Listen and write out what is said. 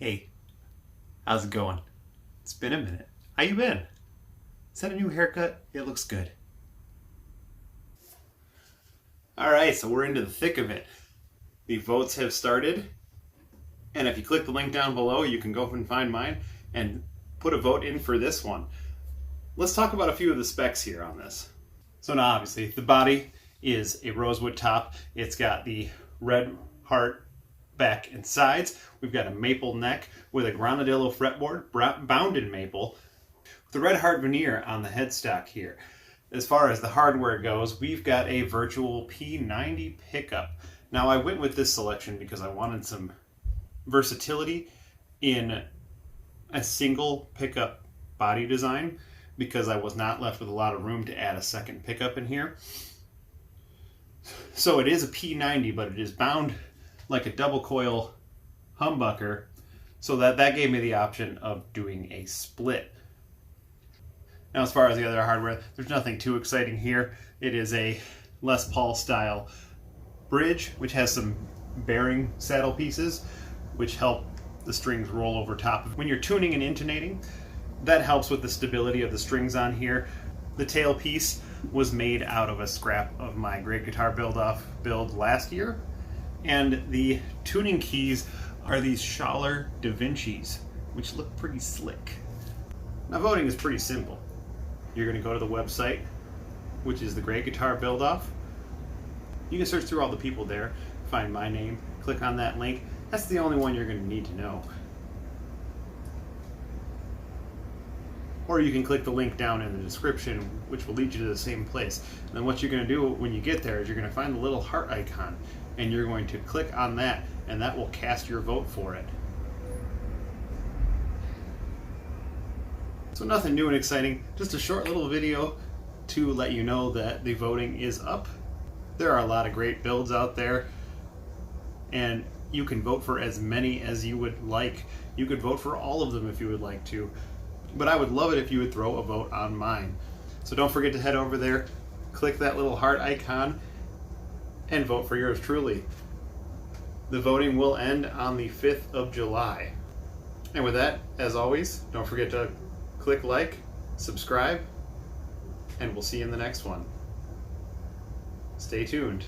Hey, how's it going? It's been a minute. How you been? Is that a new haircut? It looks good. Alright, so we're into the thick of it. The votes have started, and if you click the link down below, you can go and find mine and put a vote in for this one. Let's talk about a few of the specs here on this. So now obviously, the body is a rosewood top. It's got the red heart back and sides. We've got a maple neck with a granadillo fretboard, bound in maple. The red heart veneer on the headstock here. As far as the hardware goes, we've got a virtual P90 pickup. Now I went with this selection because I wanted some versatility in a single pickup body design, because I was not left with a lot of room to add a second pickup in here. So it is a P90, but it is bound like a double coil humbucker, so that gave me the option of doing a split. Now as far as the other hardware, there's nothing too exciting here. It is a Les Paul style bridge, which has some bearing saddle pieces, which help the strings roll over top. When you're tuning and intonating, that helps with the stability of the strings on here. The tail piece was made out of a scrap of my Great Guitar build last year. And the tuning keys are these Schaller Da Vinci's, which look pretty slick. Now voting is pretty simple. You're going to go to the website, which is the Great Guitar Build-Off. You can search through all the people there, find my name, click on that link. That's the only one you're going to need to know. Or you can click the link down in the description, which will lead you to the same place. And then what you're going to do when you get there is you're going to find the little heart icon, and you're going to click on that, and that will cast your vote for it. So nothing new and exciting, just a short little video to let you know that the voting is up. There are a lot of great builds out there, and you can vote for as many as you would like. You could vote for all of them if you would like to, but I would love it if you would throw a vote on mine. So don't forget to head over there, click that little heart icon, and vote for yours truly. The voting will end on the 5th of July. And with that, as always, don't forget to click like, subscribe, and we'll see you in the next one. Stay tuned.